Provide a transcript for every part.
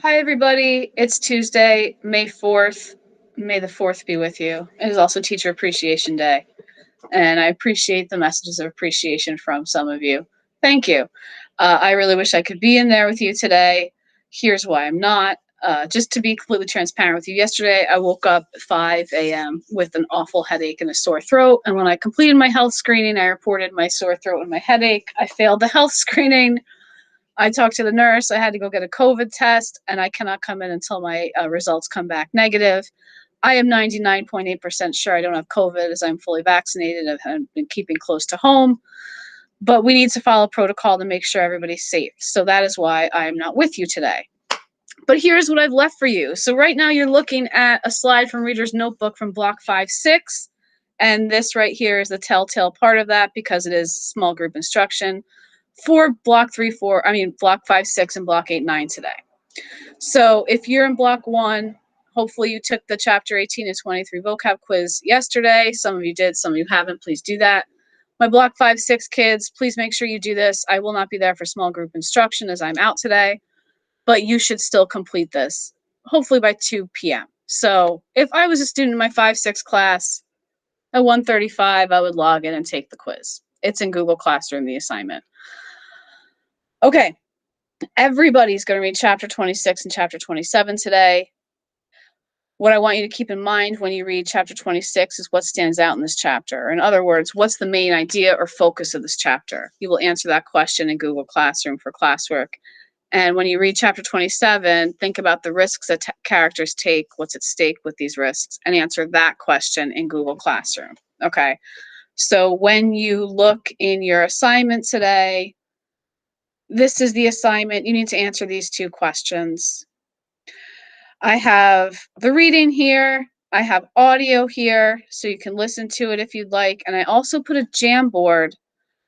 Hi, everybody. It's Tuesday, May 4th. May the 4th be with you. It is also Teacher Appreciation Day, and I appreciate the messages of appreciation from some of you. Thank you. I really wish I could be in there with you today. Here's why I'm not. Just to be completely transparent with you, yesterday I woke up at 5 a.m. with an awful headache and a sore throat. And when I completed my health screening, I reported my sore throat and my headache. I failed the health screening. I talked to the nurse. I had to go get a COVID test, and I cannot come in until my results come back negative. I am 99.8% sure I don't have COVID as I'm fully vaccinated and have been keeping close to home. But we need to follow protocol to make sure everybody's safe. So that is why I am not with you today. But here's what I've left for you. So right now you're looking at a slide from Reader's Notebook from Block 5-6. And this right here is the telltale part of that because it is small group instruction for block 5-6 and block 8-9 today. So if you're in block 1, hopefully you took the chapter 18 and 23 vocab quiz yesterday. Some of you did, some of you haven't. Please do that. My block 5-6 kids, please make sure you do this. I will not be there for small group instruction as I'm out today, but you should still complete this, hopefully by 2 p.m. So if I was a student in my 5-6 class at 1:35, I would log in and take the quiz. It's in Google Classroom, the assignment. Okay, everybody's going to read chapter 26 and chapter 27 today. What I want you to keep in mind when you read chapter 26 is what stands out in this chapter. In other words, what's the main idea or focus of this chapter? You will answer that question in Google Classroom for classwork. And when you read chapter 27, think about the risks that characters take, what's at stake with these risks, and answer that question in Google Classroom. Okay, so when you look in your assignment today, this is the assignment. You need to answer these 2 questions. I have the reading here. I have audio here, so you can listen to it if you'd like. And I also put a Jamboard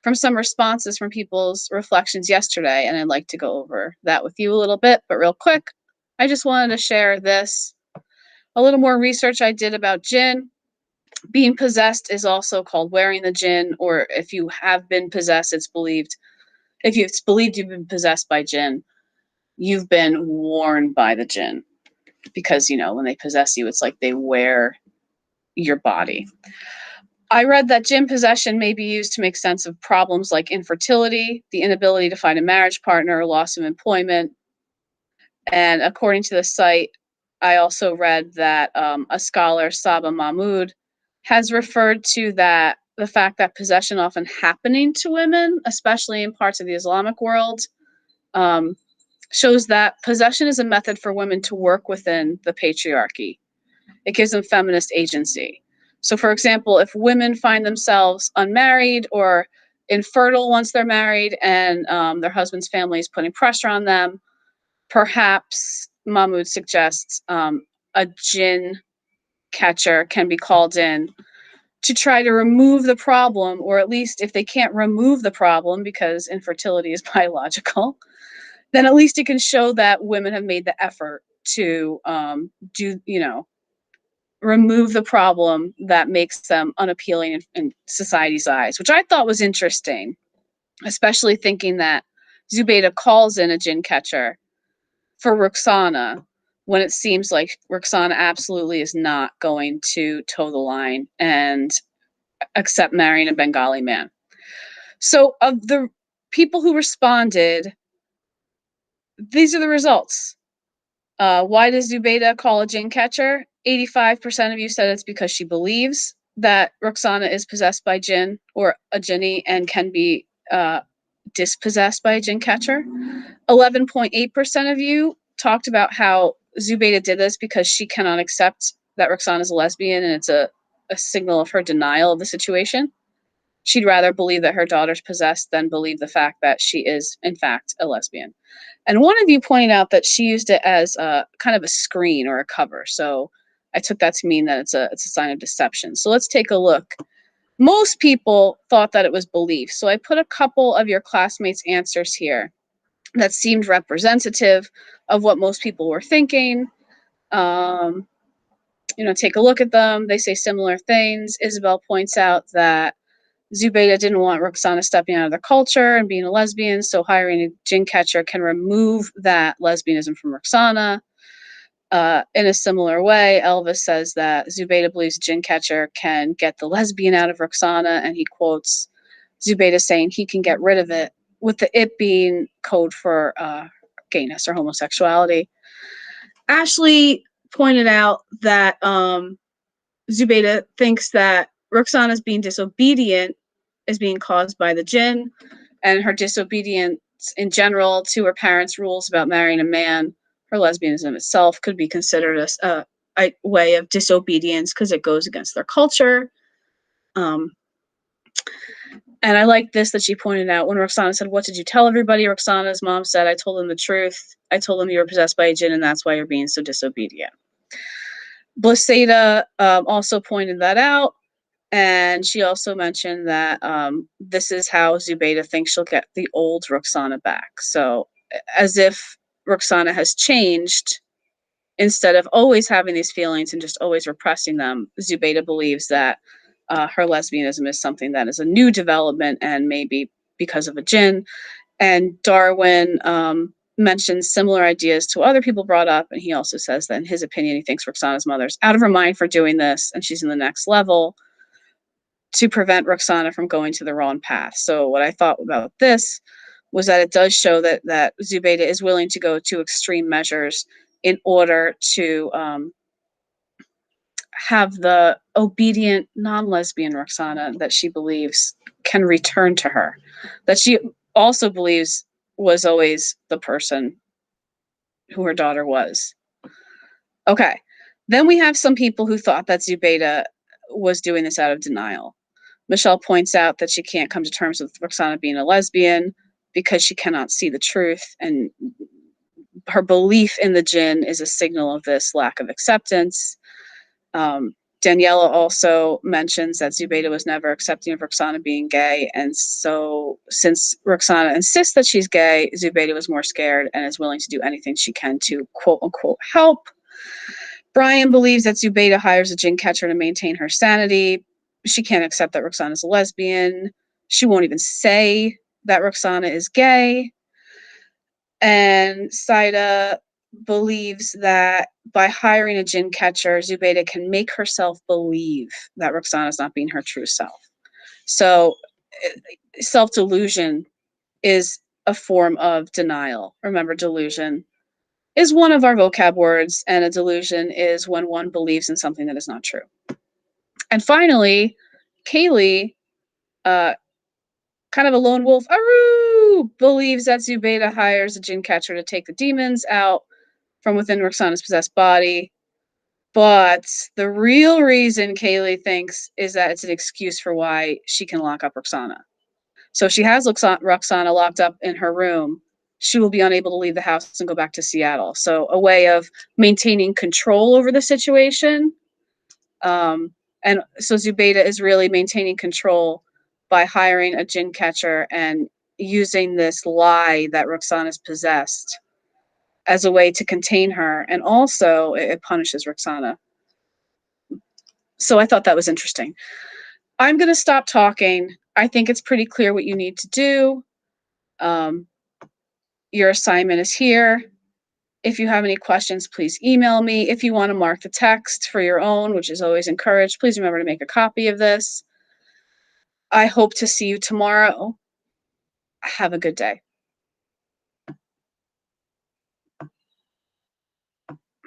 from some responses from people's reflections yesterday, and I'd like to go over that with you a little bit. But real quick, I just wanted to share this. A little more research I did about jinn. Being possessed is also called wearing the jinn, or if you have been possessed, it's believed you've been possessed by jinn, you've been worn by the jinn. Because, when they possess you, it's like they wear your body. I read that jinn possession may be used to make sense of problems like infertility, the inability to find a marriage partner, loss of employment. And according to the site, I also read that a scholar, Saba Mahmood, has referred to the fact that possession often happening to women, especially in parts of the Islamic world, shows that possession is a method for women to work within the patriarchy. It gives them feminist agency. So, for example, if women find themselves unmarried or infertile once they're married and their husband's family is putting pressure on them, perhaps Mahmoud suggests a jinn catcher can be called in to try to remove the problem, or at least if they can't remove the problem because infertility is biological, then at least it can show that women have made the effort to remove the problem that makes them unappealing in society's eyes, which I thought was interesting, especially thinking that Zubaydah calls in a jinn catcher for Rukhsana when it seems like Rukhsana absolutely is not going to toe the line and accept marrying a Bengali man. So of the people who responded, these are the results. Why does Zubaydah call a jinn catcher? 85% of you said it's because she believes that Rukhsana is possessed by jinn or a jinni and can be dispossessed by a jinn catcher. 11.8% of you talked about how Zubaydah did this because she cannot accept that Rukhsana is a lesbian, and it's a signal of her denial of the situation. She'd rather believe that her daughter's possessed than believe the fact that she is, in fact, a lesbian. And one of you pointed out that she used it as a kind of a screen or a cover. So I took that to mean that it's a sign of deception. So let's take a look. Most people thought that it was belief. So I put a couple of your classmates' answers here that seemed representative of what most people were thinking. Take a look at them. They say similar things. Isabel points out that Zubaydah didn't want Roxana stepping out of the culture and being a lesbian, so hiring a jinn catcher can remove that lesbianism from Roxana. In a similar way, Elvis says that Zubaydah believes jinn catcher can get the lesbian out of Roxana, and he quotes Zubaydah saying he can get rid of it, with the it being code for gayness or homosexuality. Ashley pointed out that Zubaydah thinks that Roxana's being disobedient is being caused by the jinn, and her disobedience in general to her parents' rules about marrying a man. Her lesbianism itself could be considered a way of disobedience because it goes against their culture. Um, and I like this that she pointed out when Roxana said, "What did you tell everybody?" Roxana's mom said, "I told them the truth. I told them you were possessed by a jinn, and that's why you're being so disobedient." Blisseda also pointed that out. And she also mentioned that this is how Zubaydah thinks she'll get the old Roxana back. So, as if Roxana has changed, instead of always having these feelings and just always repressing them, Zubaydah believes that her lesbianism is something that is a new development and maybe because of a jinn. And Darwin mentions similar ideas to other people brought up. And he also says that in his opinion, he thinks Roxana's mother's out of her mind for doing this and she's in the next level to prevent Roxana from going to the wrong path. So what I thought about this was that it does show that Zubaydah is willing to go to extreme measures in order to have the obedient non-lesbian Roxana that she believes can return to her, that she also believes was always the person who her daughter was. Okay. Then we have some people who thought that Zubaydah was doing this out of denial. Michelle points out that she can't come to terms with Roxana being a lesbian because she cannot see the truth, and her belief in the jinn is a signal of this lack of acceptance. Daniela also mentions that Zubaydah was never accepting of Roxana being gay, and so since Roxana insists that she's gay, Zubaydah was more scared and is willing to do anything she can to quote unquote help. Brian believes that Zubaydah hires a jinn catcher to maintain her sanity. She can't accept that Roxana is a lesbian. She won't even say that Roxana is gay. And Saida believes that by hiring a jinn catcher, Zubaydah can make herself believe that Roxana is not being her true self. So self-delusion is a form of denial. Remember, delusion is one of our vocab words, and a delusion is when one believes in something that is not true. And finally, Kaylee, kind of a lone wolf, Aru, believes that Zubaydah hires a jinn catcher to take the demons out from within Roxana's possessed body. But the real reason Kaylee thinks is that it's an excuse for why she can lock up Roxana. So if she has Roxana locked up in her room, she will be unable to leave the house and go back to Seattle. So a way of maintaining control over the situation. And so Zubaydah is really maintaining control by hiring a jinn catcher and using this lie that Roxana is possessed as a way to contain her. And also it punishes Roxana. So I thought that was interesting. I'm going to stop talking. I think it's pretty clear what you need to do. Your assignment is here. If you have any questions, please email me. If you want to mark the text for your own, which is always encouraged, please remember to make a copy of this. I hope to see you tomorrow. Have a good day.